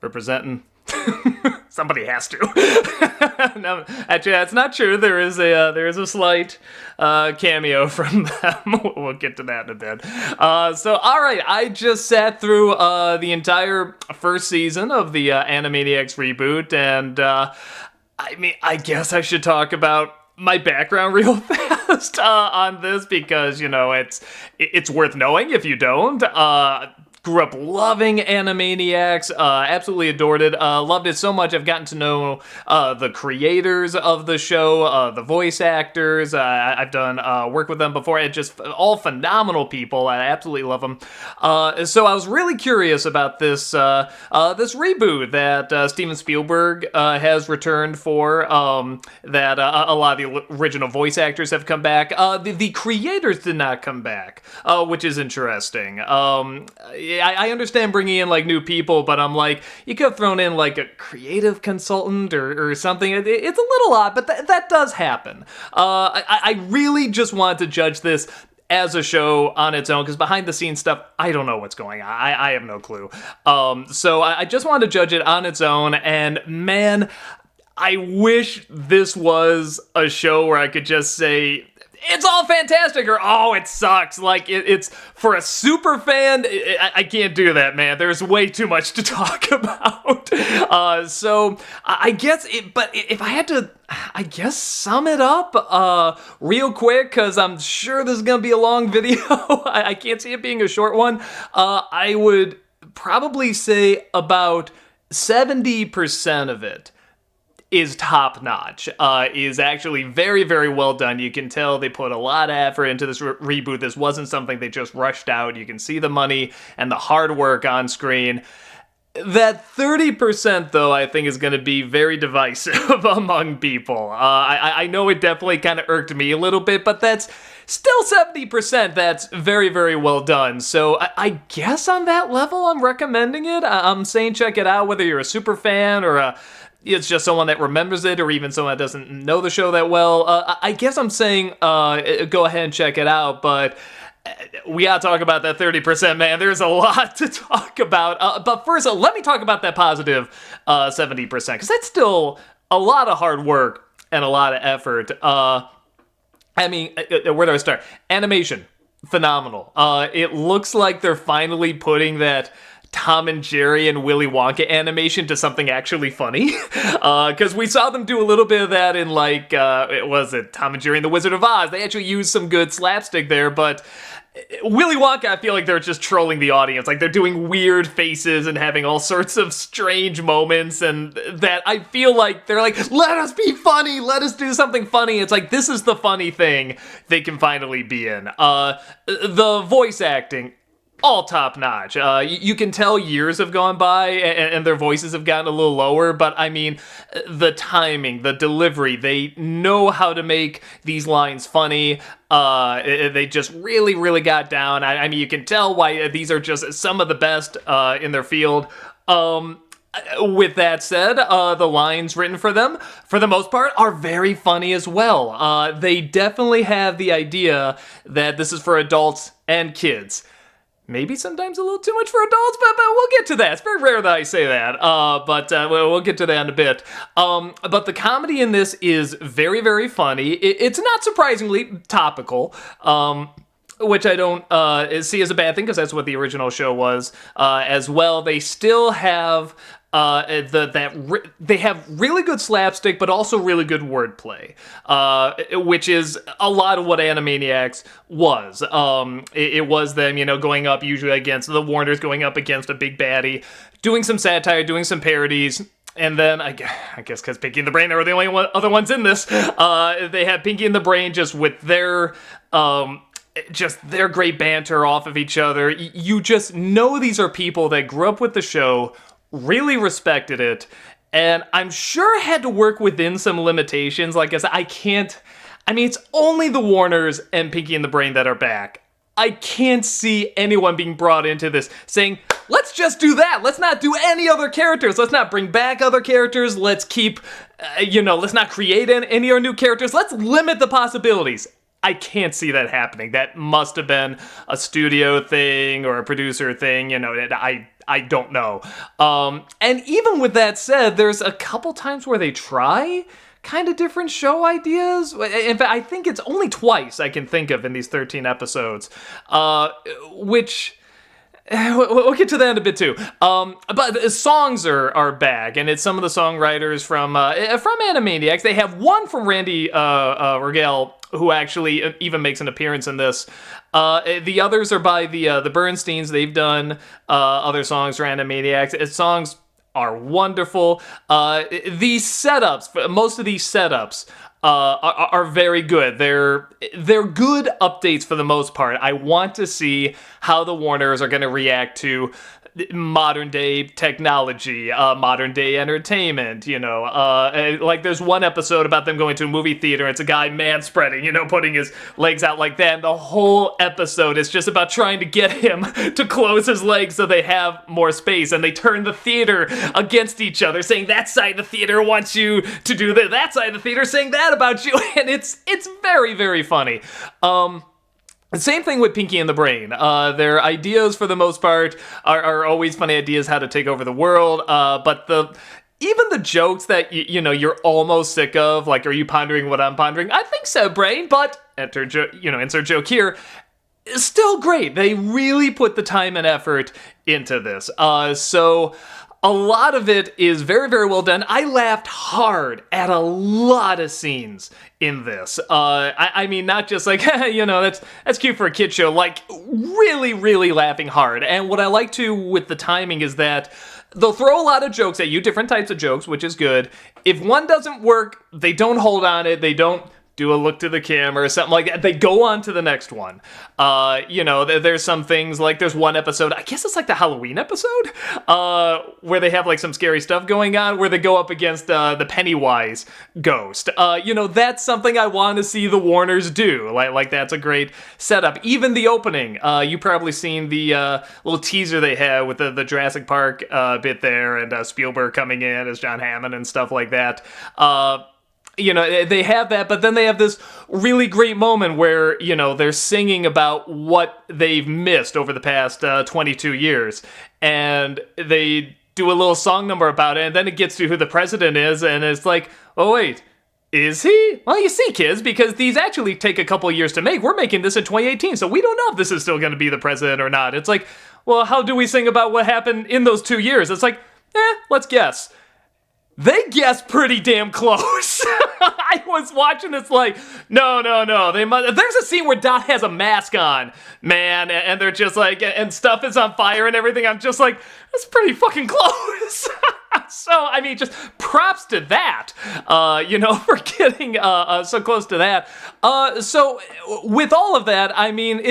representing. Somebody has to. No, actually, that's not true. There is a slight cameo from them. We'll get to that in a bit. So, all right, I just sat through the entire first season of the Animaniacs reboot, and I guess I should talk about my background real fast on this because it's worth knowing if you don't. Grew up loving Animaniacs, absolutely adored it, loved it so much I've gotten to know the creators of the show, the voice actors. I've done work with them before. It's just all phenomenal people. I absolutely love them. So I was really curious about this this reboot that Steven Spielberg has returned for, that a lot of the original voice actors have come back. The creators did not come back, which is interesting. I understand bringing in like new people, but I'm like, you could have thrown in like a creative consultant or something. It's a little odd, but that does happen. I really just wanted to judge this as a show on its own, because behind the scenes stuff, I don't know what's going on. I have no clue. So I just wanted to judge it on its own, and man, I wish this was a show where I could just say, it's all fantastic, or, oh, it sucks. Like, it's for a super fan, I can't do that, man. There's way too much to talk about. So I guess, but if I had to, I guess, sum it up real quick, because I'm sure this is going to be a long video. I can't see it being a short one. I would probably say about 70% of it is top-notch, is actually very, very well done. You can tell they put a lot of effort into this reboot. This wasn't something they just rushed out. You can see the money and the hard work on screen. That 30%, though, I think is going to be very divisive among people. I know it definitely kind of irked me a little bit, but that's still 70%. That's very, very well done. So I guess on that level, I'm recommending it. I'm saying check it out, whether you're a super fan or it's just someone that remembers it, or even someone that doesn't know the show that well. I guess I'm saying go ahead and check it out, but we gotta talk about that 30%, man. There's a lot to talk about. But first, let me talk about that positive 70%, because that's still a lot of hard work and a lot of effort. Where do I start? Animation, phenomenal. It looks like they're finally putting that Tom and Jerry and Willy Wonka animation to something actually funny. Because we saw them do a little bit of that in, like, was it Tom and Jerry and the Wizard of Oz? They actually used some good slapstick there, but Willy Wonka, I feel like they're just trolling the audience. Like, they're doing weird faces and having all sorts of strange moments, and that I feel like they're like, let us be funny, let us do something funny. It's like, this is the funny thing they can finally be in. The voice acting, all top notch. You can tell years have gone by and their voices have gotten a little lower, but I mean, the timing, the delivery, they know how to make these lines funny. They just really, really got down. I mean, you can tell why these are just some of the best in their field. With that said, the lines written for them, for the most part, are very funny as well. They definitely have the idea that this is for adults and kids. Maybe sometimes a little too much for adults, but we'll get to that. It's very rare that I say that, but we'll get to that in a bit. But the comedy in this is very, very funny. It's not surprisingly topical, which I don't see as a bad thing, because that's what the original show was as well. They still have they have really good slapstick, but also really good wordplay, which is a lot of what Animaniacs was. It was them, going up usually against the Warners, going up against a big baddie, doing some satire, doing some parodies. And then, I guess because Pinky and the Brain, they were the only other ones in this, they had Pinky and the Brain just with their great banter off of each other. You just know these are people that grew up with the show, really respected it, and I'm sure had to work within some limitations. Like I said, it's only the Warners and Pinky and the Brain that are back. I can't see anyone being brought into this saying, let's just do that. Let's not do any other characters. Let's not bring back other characters. Let's keep, let's not create any other new characters. Let's limit the possibilities. I can't see that happening. That must have been a studio thing or a producer thing. I don't know. And even with that said, there's a couple times where they try kind of different show ideas. In fact, I think it's only twice I can think of in these 13 episodes, which we'll get to that in a bit too. But the songs are back, and it's some of the songwriters from Animaniacs. They have one from Randy Rogel, who actually even makes an appearance in this. The others are by the Bernsteins. They've done other songs for Animaniacs. Songs are wonderful. These setups, most of these setups, are very good. They're good updates for the most part. I want to see how the Warners are going to react to modern day technology, modern day entertainment, like there's one episode about them going to a movie theater. It's a guy manspreading, putting his legs out like that. And the whole episode is just about trying to get him to close his legs so they have more space. And they turn the theater against each other, saying that side of the theater wants you to do this, that side of the theater saying that about you. And it's very, very funny. Same thing with Pinky and the Brain. Their ideas, for the most part, are always funny ideas how to take over the world. But even the jokes that you're almost sick of, like, are you pondering what I'm pondering? I think so, Brain. But insert joke here. Is still great. They really put the time and effort into this. So a lot of it is very, very well done. I laughed hard at a lot of scenes in this. I mean, not just like, that's cute for a kid show, like really, really laughing hard. And what I like to with the timing is that they'll throw a lot of jokes at you, different types of jokes, which is good. If one doesn't work, they don't hold on it. They don't do a look to the camera or something like that. They go on to the next one. There's some things, like there's one episode, I guess it's like the Halloween episode, where they have like some scary stuff going on, where they go up against the Pennywise ghost. That's something I want to see the Warners do. Like that's a great setup. Even the opening, you probably seen the little teaser they had with the Jurassic Park bit there, and Spielberg coming in as John Hammond and stuff like that. They have that, but then they have this really great moment where, they're singing about what they've missed over the past 22 years. And they do a little song number about it, and then it gets to who the president is, and it's like, oh, wait, is he? Well, you see, kids, because these actually take a couple years to make. We're making this in 2018, so we don't know if this is still going to be the president or not. It's like, well, how do we sing about what happened in those 2 years? It's like, let's guess. They guessed pretty damn close. I was watching this like, no. There's a scene where Dot has a mask on, man, and they're just like, and stuff is on fire and everything. I'm just like, that's pretty fucking close. So, I mean, just props to that, for getting so close to that. So, with all of that, I mean,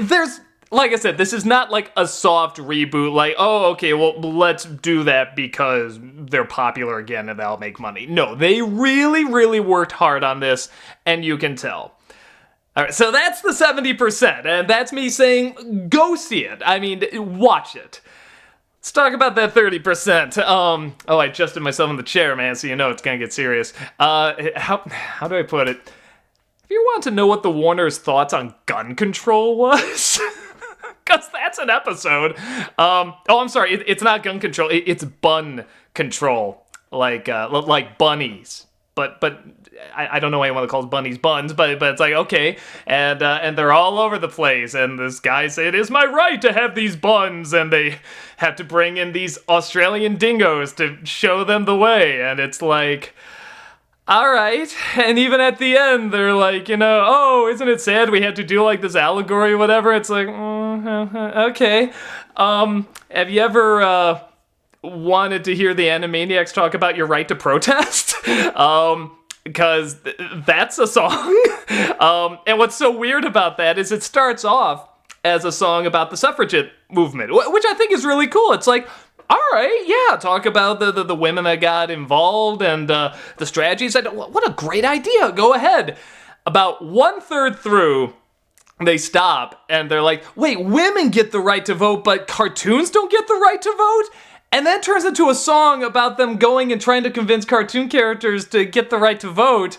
there's, like I said, this is not like a soft reboot, like, oh, okay, well, let's do that because they're popular again and that'll make money. No, they really, really worked hard on this, and you can tell. All right, so that's the 70%, and that's me saying, go see it. I mean, watch it. Let's talk about that 30%. I adjusted myself in the chair, man, so it's gonna get serious. How do I put it? If you want to know what the Warner's thoughts on gun control was... Because that's an episode. I'm sorry. It's not gun control. It's bun control, like bunnies. But I don't know why anyone calls bunnies buns. But it's like, okay, and they're all over the place. And this guy said, "It is my right to have these buns," and they have to bring in these Australian dingoes to show them the way. And it's like, all right. And even at the end, they're like, oh, isn't it sad we had to do like this allegory or whatever? It's like, okay. Have you ever wanted to hear the Animaniacs talk about your right to protest? Because that's a song. And what's so weird about that is it starts off as a song about the suffragette movement, which I think is really cool. It's like, all right, yeah, talk about the women that got involved and the strategies. What a great idea. Go ahead. About 1/3 through, they stop and they're like, wait, women get the right to vote, but cartoons don't get the right to vote? And then turns into a song about them going and trying to convince cartoon characters to get the right to vote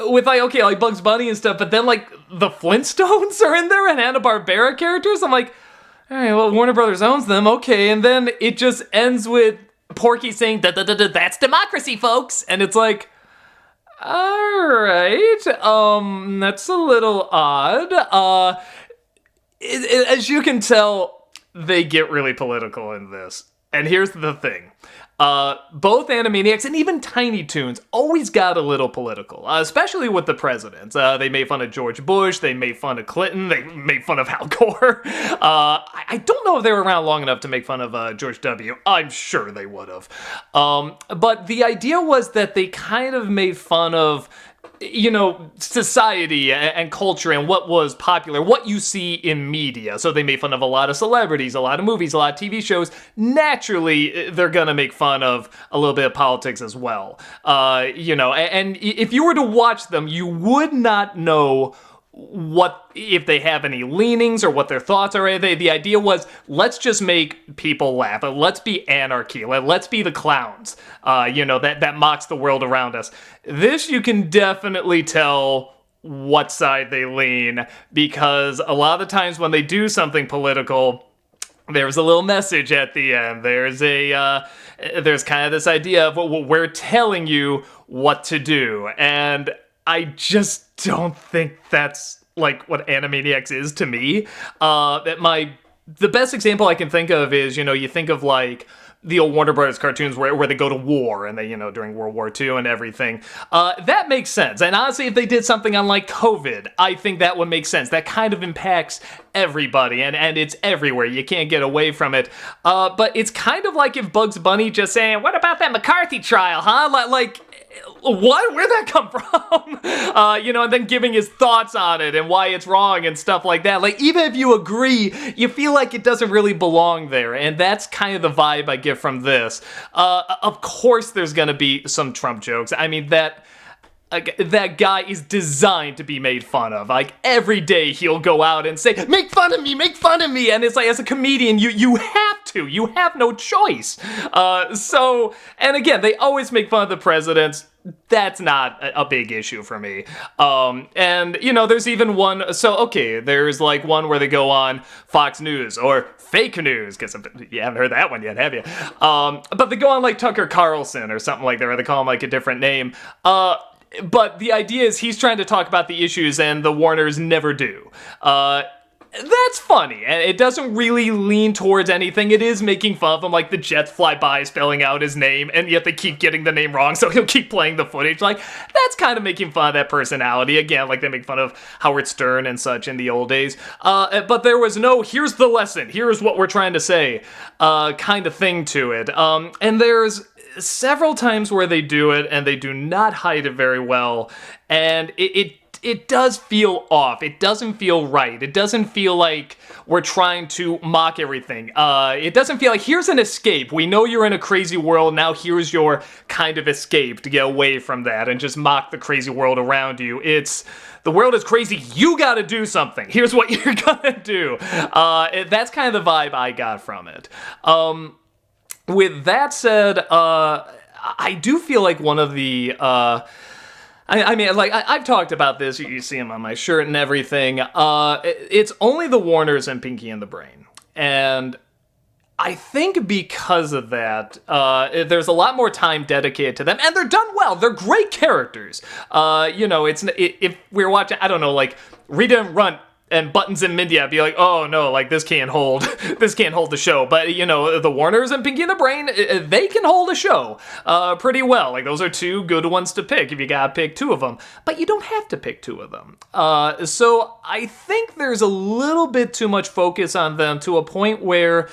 with like Bugs Bunny and stuff, but then like the Flintstones are in there and Hanna-Barbera characters. I'm like, all right, well, Warner Brothers owns them, okay, and then it just ends with Porky saying, that's democracy, folks, and it's like, all right, that's a little odd. As you can tell, they get really political in this, and here's the thing. Both Animaniacs and even Tiny Toons always got a little political, especially with the presidents. They made fun of George Bush, they made fun of Clinton, they made fun of Al Gore. I don't know if they were around long enough to make fun of George W. I'm sure they would have. But the idea was that they kind of made fun of, you know, society and culture and what was popular, what you see in media. So they made fun of a lot of celebrities, a lot of movies, a lot of TV shows. Naturally, they're gonna make fun of a little bit of politics as well. You know, and if you were to watch them, you would not know what if they have any leanings or what their thoughts are. The idea was, let's just make people laugh. Let's be anarchy. Let's be the clowns. You know, that mocks the world around us. This, you can definitely tell what side they lean, because a lot of the times when they do something political, there's a little message at the end. There's kind of this idea of, well, we're telling you what to do. And I just don't think that's like what Animaniacs is to me. The best example I can think of is, you know, you think of like the old Warner Brothers cartoons where they go to war and they, you know, during World War II and everything. That makes sense. And honestly, if they did something on like COVID, I think that would make sense. That kind of impacts everybody and it's everywhere. You can't get away from it. But it's kind of like if Bugs Bunny just saying, what about that McCarthy trial, huh? Like, what? Where'd that come from? You know, and then giving his thoughts on it and why it's wrong and stuff like that. Like, even if you agree, you feel like it doesn't really belong there. And that's kind of the vibe I get from this. Of course, there's gonna be some Trump jokes. I mean, that guy is designed to be made fun of. Like, every day he'll go out and say, make fun of me, make fun of me. And it's like, as a comedian, you have to. You have no choice. So, and again, they always make fun of the presidents. That's not a big issue for me. And, you know, there's even one, so, okay, there's like one where they go on Fox News or fake news, because you haven't heard that one yet, have you? But they go on like Tucker Carlson or something like that, or they call him like a different name. But the idea is he's trying to talk about the issues and the Warners never do. That's funny, and it doesn't really lean towards anything. It is making fun of him, like the jets fly by spelling out his name, and yet they keep getting the name wrong, so he'll keep playing the footage. Like, that's kind of making fun of that personality. Again, like they make fun of Howard Stern and such in the old days. But there was no, here's the lesson, here's what we're trying to say, kind of thing to it. And there's several times where they do it, and they do not hide it very well, and it does feel off. It doesn't feel right. It doesn't feel like we're trying to mock everything. It doesn't feel like, here's an escape. We know you're in a crazy world. Now here's your kind of escape to get away from that and just mock the crazy world around you. It's, the world is crazy. You got to do something. Here's what you're going to do. That's kind of the vibe I got from it. With that said, I do feel like one of the... I mean, like, I've talked about this, you see him on my shirt and everything. It's only the Warners and Pinky and the Brain. And I think because of that, there's a lot more time dedicated to them, and they're done well. They're great characters. You know, if we were watching, I don't know, like, Rita and Runt and Buttons and Mindy, I'd be like, oh no, like this can't hold the show. But, you know, the Warners and Pinky and the Brain, they can hold a show pretty well. Like, those are two good ones to pick if you gotta pick two of them. But you don't have to pick two of them. So I think there's a little bit too much focus on them to a point where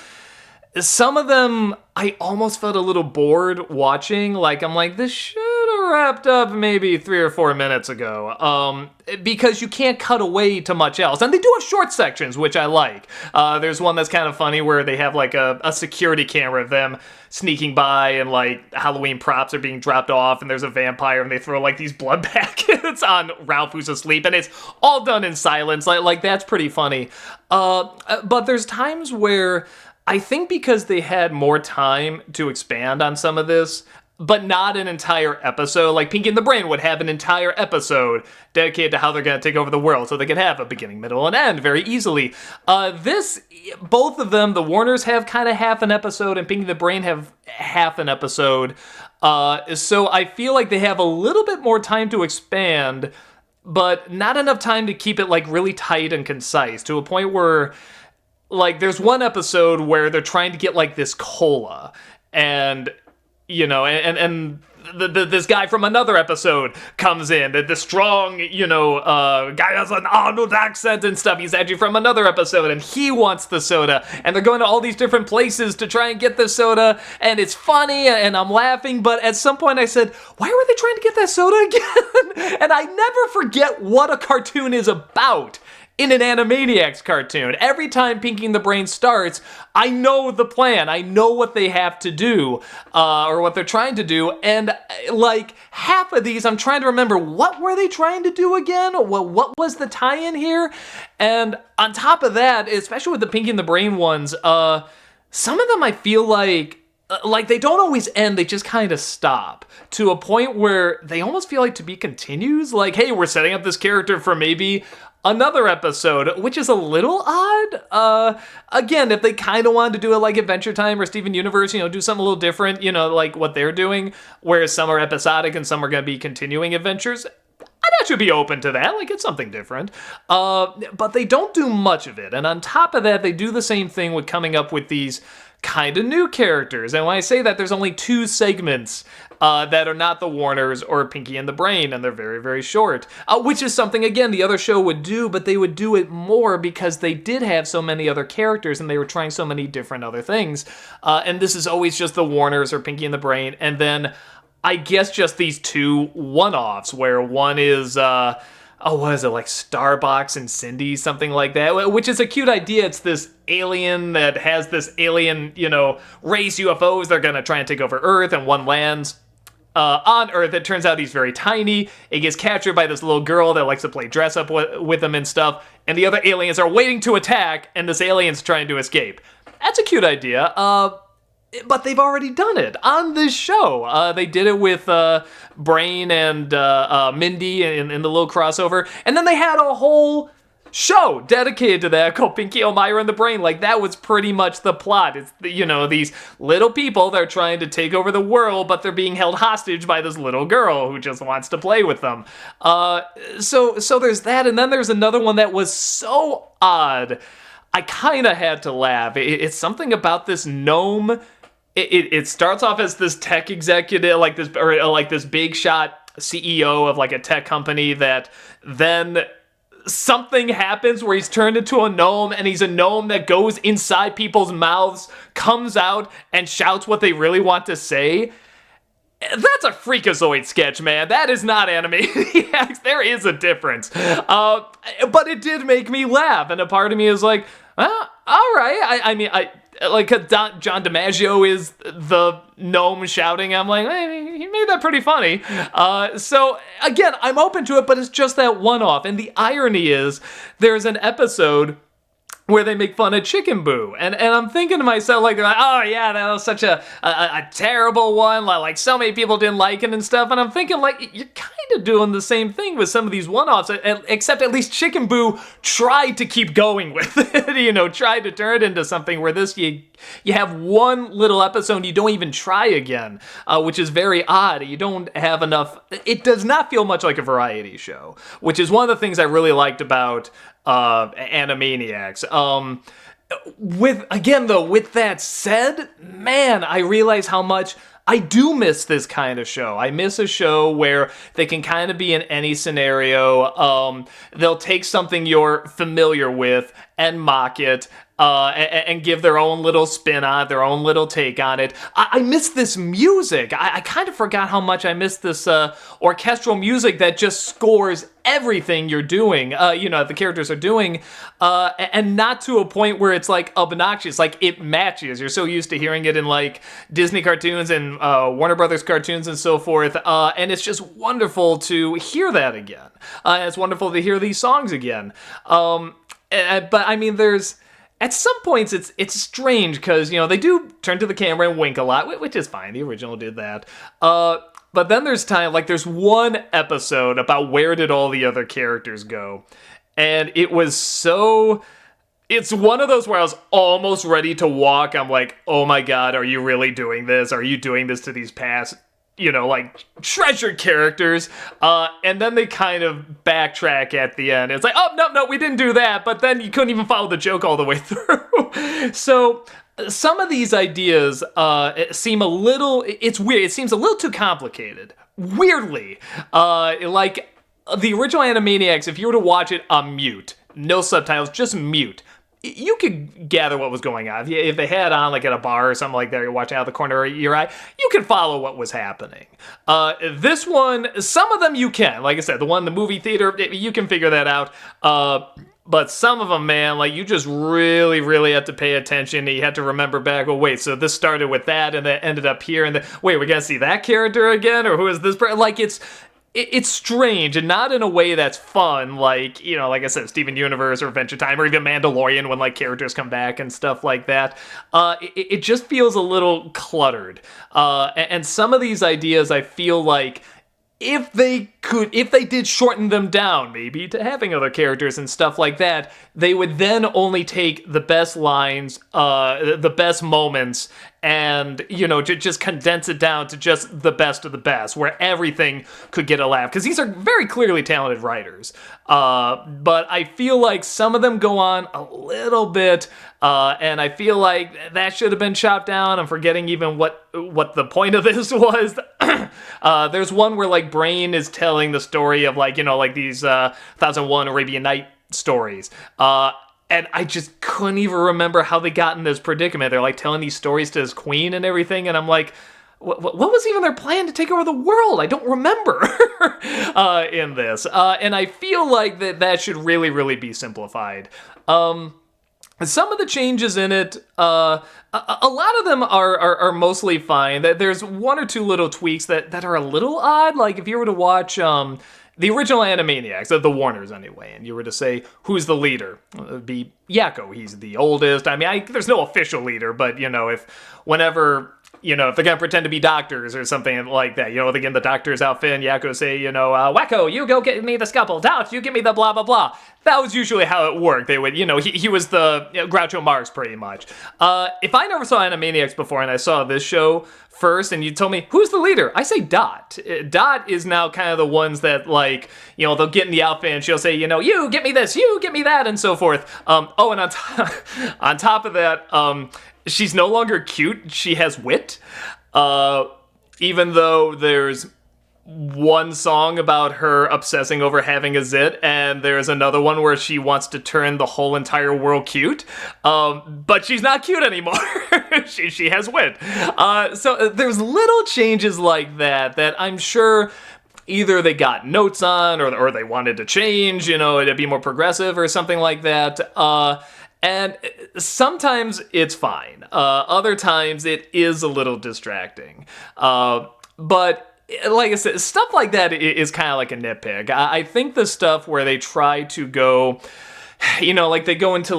some of them I almost felt a little bored watching. Like, I'm like, this should have wrapped up maybe 3 or 4 minutes ago. Because you can't cut away to much else. And they do have short sections, which I like. There's one that's kind of funny where they have like a security camera of them sneaking by and like Halloween props are being dropped off and there's a vampire and they throw like these blood packets on Ralph who's asleep and it's all done in silence. Like that's pretty funny. But there's times where I think because they had more time to expand on some of this, but not an entire episode. Like Pinky and the Brain would have an entire episode dedicated to how they're going to take over the world, so they could have a beginning, middle, and end very easily. Both of them, the Warners have kind of half an episode, and Pinky and the Brain have half an episode. So I feel like they have a little bit more time to expand, but not enough time to keep it like really tight and concise, to a point where like there's one episode where they're trying to get like this cola, and this guy from another episode comes in, the strong, guy has an Arnold accent and stuff. He's actually from another episode, and he wants the soda, and they're going to all these different places to try and get the soda, and it's funny, and I'm laughing, but at some point I said, why were they trying to get that soda again? And I never forget what a cartoon is about. In an Animaniacs cartoon, every time Pinky and the Brain starts, I know the plan. I know what they have to do, or what they're trying to do. And like half of these, I'm trying to remember, what were they trying to do again? What was the tie-in here? And on top of that, especially with the Pinky and the Brain ones, some of them I feel like they don't always end, they just kind of stop to a point where they almost feel like to be continues. Like, hey, we're setting up this character for maybe another episode, which is a little odd. Again, if they kind of wanted to do it like Adventure Time or Steven Universe, do something a little different, like what they're doing, whereas some are episodic and some are going to be continuing adventures, I'd actually be open to that. Like, it's something different. But they don't do much of it. And on top of that, they do the same thing with coming up with these kind of new characters. And when I say that, there's only 2 segments that are not the Warners or Pinky and the Brain, and they're very, very short. Which is something, again, the other show would do, but they would do it more because they did have so many other characters and they were trying so many different other things. And this is always just the Warners or Pinky and the Brain, and then I guess just these 2 one-offs where one is what is it, like Starbucks and Cindy, something like that, which is a cute idea. It's this alien that has this alien, race UFOs. They're going to try and take over Earth, and one lands on Earth. It turns out he's very tiny. It gets captured by this little girl that likes to play dress up with him and stuff, and the other aliens are waiting to attack, and this alien's trying to escape. That's a cute idea. But they've already done it on this show. They did it with Brain and Mindy in the little crossover. And then they had a whole show dedicated to that called Pinky, Elmira, and the Brain. Like, that was pretty much the plot. It's, these little people that are trying to take over the world, but they're being held hostage by this little girl who just wants to play with them. So there's that. And then there's another one that was so odd, I kind of had to laugh. It's something about this gnome. It starts off as this tech executive, like this big shot CEO of like a tech company, that then something happens where he's turned into a gnome, and he's a gnome that goes inside people's mouths, comes out, and shouts what they really want to say. That's a Freakazoid sketch, man. That is not Animaniacs. There is a difference. But it did make me laugh, and a part of me is like, well, all right. I mean, John DiMaggio is the gnome shouting. I'm like, hey, he made that pretty funny. So again, I'm open to it, but it's just that one-off. And the irony is, there's an episode where they make fun of Chicken Boo. And I'm thinking to myself, like, oh yeah, that was such a terrible one. Like, so many people didn't like it and stuff. And I'm thinking, like, you're kind of doing the same thing with some of these one-offs, except at least Chicken Boo tried to keep going with it, tried to turn it into something where this, you have one little episode and you don't even try again, which is very odd. You don't have enough. It does not feel much like a variety show, which is one of the things I really liked about Animaniacs. With that said, man, I realize how much I do miss this kind of show. I miss a show where they can kind of be in any scenario. They'll take something you're familiar with and mock it, and give their own little spin on it, their own little take on it. I miss this music. I kind of forgot how much I miss this orchestral music that just scores everything you're doing, the characters are doing, and not to a point where it's like obnoxious, like it matches. You're so used to hearing it in like Disney cartoons and Warner Brothers cartoons and so forth, and it's just wonderful to hear that again. It's wonderful to hear these songs again. But I mean, there's at some points it's strange because, they do turn to the camera and wink a lot, which is fine. The original did that. But then there's there's one episode about where did all the other characters go. And it was it's one of those where I was almost ready to walk. I'm like, oh my God, are you really doing this? Are you doing this to these past, treasured characters? And then they kind of backtrack at the end. It's like, oh, no, we didn't do that. But then you couldn't even follow the joke all the way through. So some of these ideas seem it's weird. It seems a little too complicated. Weirdly. Like the original Animaniacs, if you were to watch it on mute, no subtitles, just mute, you could gather what was going on. If they had on at a bar or something like that, you're watching out of the corner of your eye, you can follow what was happening. This one, some of them you can. Like I said, the one in the movie theater, you can figure that out. But some of them, man, you just really, really have to pay attention. You have to remember back, well, wait, so this started with that and it ended up here. And wait, we're going to see that character again? Or who is this person? It's strange, and not in a way that's fun, like I said, Steven Universe or Adventure Time, or even Mandalorian when characters come back and stuff like that. It just feels a little cluttered. And some of these ideas, I feel like if they did shorten them down, maybe to having other characters and stuff like that, they would then only take the best lines, the best moments, and, just condense it down to just the best of the best, where everything could get a laugh. Because these are very clearly talented writers. But I feel like some of them go on a little bit, and I feel like that should have been chopped down. I'm forgetting even what the point of this was. There's one where, Brain is telling the story of, these 1001 Arabian Night stories. And I just couldn't even remember how they got in this predicament. They're telling these stories to his queen and everything. And I'm like, what was even their plan to take over the world? I don't remember in this. And I feel like that should really, really be simplified. Some of the changes in it, a lot of them are mostly fine. There's one or two little tweaks that are a little odd. If you were to watch the original Animaniacs, of the Warners anyway, and you were to say, who's the leader? It would be Yakko. He's the oldest. I mean, there's no official leader, but, if they're going to pretend to be doctors or something like that, they get in the doctor's outfit and Yakko say, Wakko, you go get me the scalpel. Doubt, you give me the blah, blah, blah. That was usually how it worked. They would, he was the Groucho Marx pretty much. If I never saw Animaniacs before and I saw this show first and you told me, who's the leader? I say Dot. Dot is now kind of the ones that they'll get in the outfit and she'll say, you get me this, you get me that, and so forth. And on top of that, she's no longer cute. She has wit. Even though there's one song about her obsessing over having a zit, and there's another one where she wants to turn the whole entire world cute. But she's not cute anymore. she has wit. So there's little changes like that I'm sure either they got notes on or they wanted to change, to be more progressive or something like that. And sometimes it's fine. Other times it is a little distracting. But like I said, stuff like that is kind of like a nitpick. I think the stuff where they try to go, they go into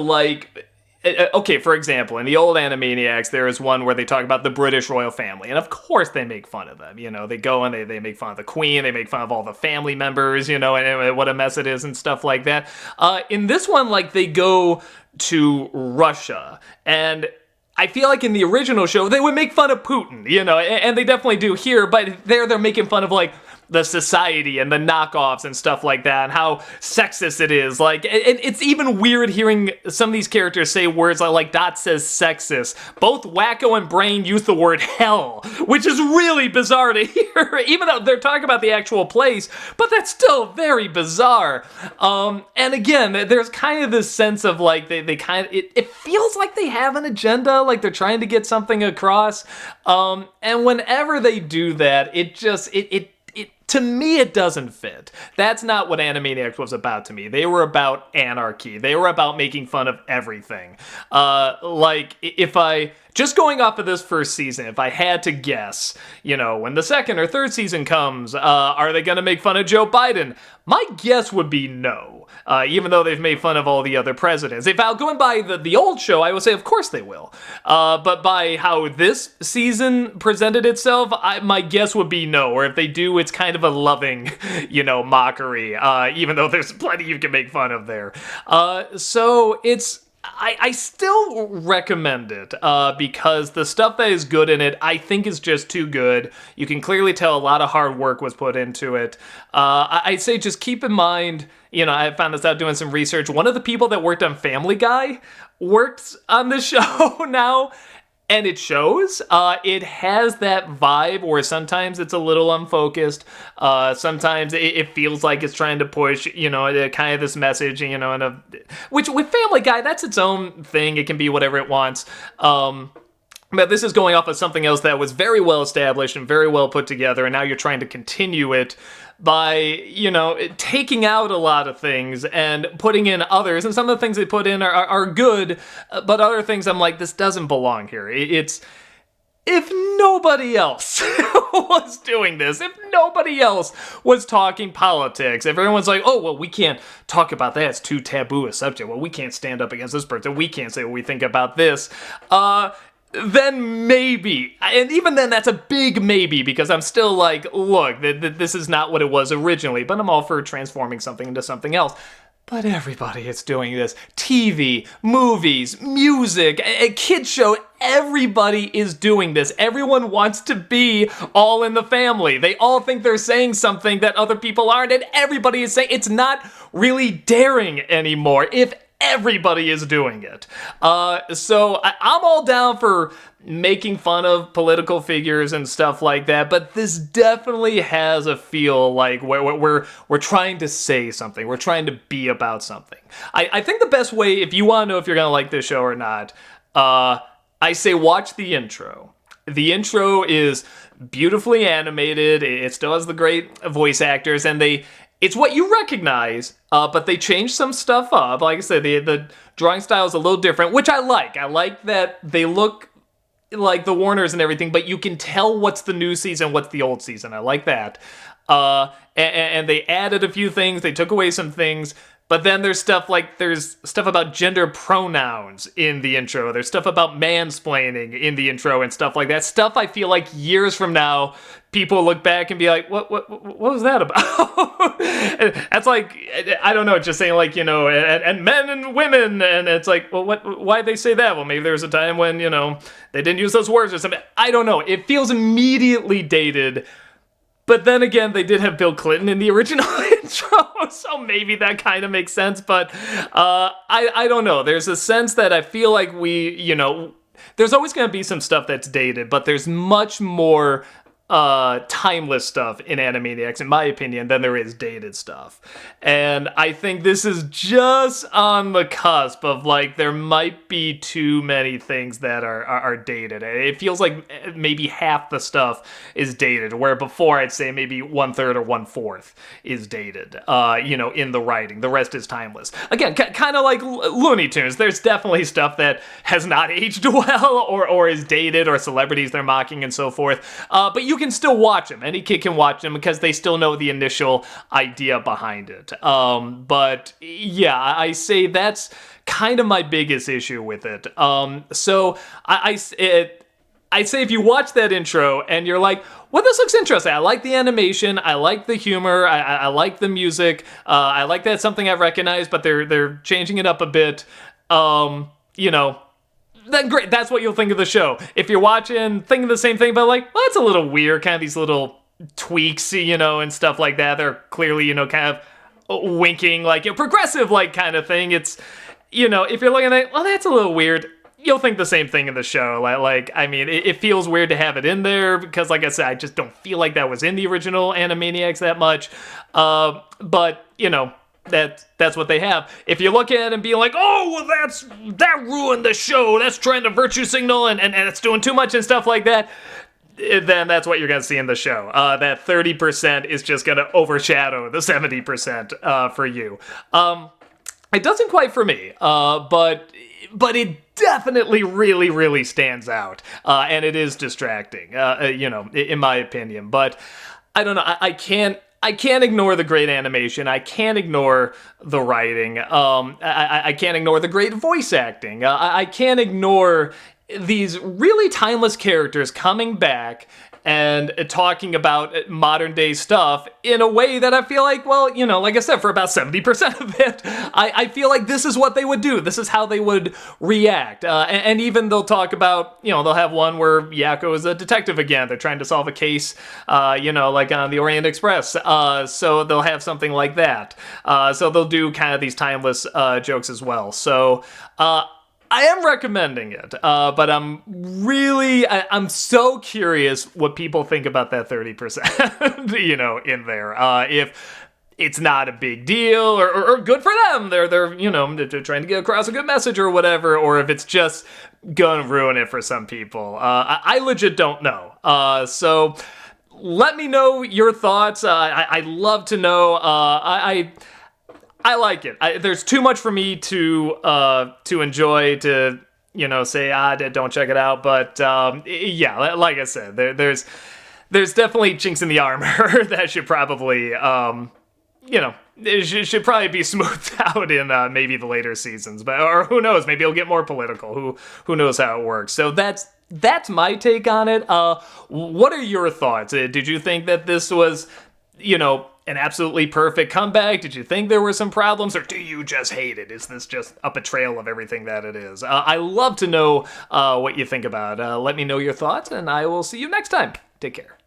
okay, for example, in the old Animaniacs, there is one where they talk about the British royal family, and of course they make fun of them. They go and they make fun of the Queen, they make fun of all the family members, and what a mess it is and stuff like that. In this one, they go to Russia, and I feel like in the original show, they would make fun of Putin, and they definitely do here, but they're making fun of, the society and the knockoffs and stuff like that, and how sexist it is. It's even weird hearing some of these characters say words like Dot says sexist. Both Wakko and Brain use the word hell, which is really bizarre to hear, even though they're talking about the actual place, but that's still very bizarre. And again, there's kind of this sense of they kind of, it feels like they have an agenda, they're trying to get something across. And whenever they do that, to me, it doesn't fit. That's not what Animaniacs was about to me. They were just just going off of this first season, if I had to guess, when the second or third season comes, are they going to make fun of Joe Biden? My guess would be no. Even though they've made fun of all the other presidents. If I'll go by the old show, I would say, of course they will. But by how this season presented itself, my guess would be no. Or if they do, it's kind of a loving, mockery. Even though there's plenty you can make fun of there. So it's... I still recommend it because the stuff that is good in it, I think, is just too good. You can clearly tell a lot of hard work was put into it. I'd say just keep in mind, I found this out doing some research. One of the people that worked on Family Guy works on the show now. And it shows. It has that vibe where sometimes it's a little unfocused. Sometimes it feels like it's trying to push, kind of this message, which with Family Guy, that's its own thing. It can be whatever it wants. But this is going off of something else that was very well established and very well put together, and now you're trying to continue it by, taking out a lot of things and putting in others. And some of the things they put in are good, but other things I'm like, this doesn't belong here. It's... If nobody else was doing this, if nobody else was talking politics, if everyone's like, oh, well, we can't talk about that, it's too taboo a subject, well, we can't stand up against this person, we can't say what we think about this, then maybe. And even then, that's a big maybe, because I'm still like, look, this is not what it was originally, but I'm all for transforming something into something else. But everybody is doing this. TV, movies, music, a kid show, everybody is doing this. Everyone wants to be all in the family. They all think they're saying something that other people aren't, and everybody is saying it's not really daring anymore if everybody is doing it. So I'm all down for making fun of political figures and stuff like that, but this definitely has a feel like we're trying to say something. We're trying to be about something. I think the best way, if you want to know if you're going to like this show or not, I say watch the intro. The intro is beautifully animated. It still has the great voice actors, and it's what you recognize, but they changed some stuff up. Like I said, the drawing style is a little different, which I like. I like that they look like the Warners and everything, but you can tell what's the new season, what's the old season. I like that. And they added a few things. They took away some things. But then there's stuff about gender pronouns in the intro. There's stuff about mansplaining in the intro and stuff like that. Stuff I feel like years from now, people look back and be like, what was that about? That's like, I don't know, just saying like, and men and women. And it's like, well, why'd they say that? Well, maybe there was a time when, they didn't use those words or something. I don't know. It feels immediately dated. But then again, they did have Bill Clinton in the original intro, so maybe that kind of makes sense. But I don't know. There's a sense that I feel like there's always going to be some stuff that's dated, but there's much more timeless stuff in Animaniacs, in my opinion, than there is dated stuff. And I think this is just on the cusp of, like, there might be too many things that are dated. It feels like maybe half the stuff is dated, where before I'd say maybe 1/3 or 1/4 is dated, in the writing. The rest is timeless. Again, kind of like Looney Tunes. There's definitely stuff that has not aged well or is dated, or celebrities they're mocking and so forth. But you can still watch them. Any kid can watch them because they still know the initial idea behind it. But yeah, I say that's kind of my biggest issue with it. So I say if you watch that intro and you're like, well, this looks interesting. I like the animation. I like the humor. I like the music. I like that it's something I recognize, but they're changing it up a bit. Then great, that's what you'll think of the show. If you're watching, thinking the same thing, but like, well, it's a little weird, kind of these little tweaks, and stuff like that. They're clearly, kind of winking, like, progressive, like, kind of thing. It's, if you're looking at, well, that's a little weird, you'll think the same thing in the show. Like, I mean, it feels weird to have it in there because, like I said, I just don't feel like that was in the original Animaniacs that much. But, that's what they have. If you look at it and be like, oh, well, that ruined the show, that's trying to virtue signal and it's doing too much and stuff like that, then that's what you're going to see in the show. That 30% is just going to overshadow the 70% for you. It doesn't quite for me, but but it definitely really, really stands out, and it is distracting, in my opinion. But I don't know, I can't ignore the great animation. I can't ignore the writing. I can't ignore the great voice acting. I can't ignore these really timeless characters coming back and talking about modern day stuff in a way that I feel like, well, like I said, for about 70% of it, I feel like this is what they would do. This is how they would react. And even they'll talk about, they'll have one where Yakko is a detective again. They're trying to solve a case, like on the Orient Express. So they'll have something like that. So they'll do kind of these timeless jokes as well. So, I am recommending it, but I'm so curious what people think about that 30%, in there. If it's not a big deal or good for them, they're trying to get across a good message or whatever, or if it's just gonna ruin it for some people. I legit don't know. So let me know your thoughts. I'd love to know. I like it. There's too much for me to enjoy to, say, don't check it out. But yeah, like I said, there's definitely chinks in the armor that should probably, it should probably be smoothed out in maybe the later seasons. But or who knows? Maybe it'll get more political. Who knows how it works? So that's my take on it. What are your thoughts? Did you think that this was, an absolutely perfect comeback? Did you think there were some problems, or do you just hate it? Is this just a betrayal of everything that it is? I love to know what you think about it. Let me know your thoughts, and I will see you next time. Take care.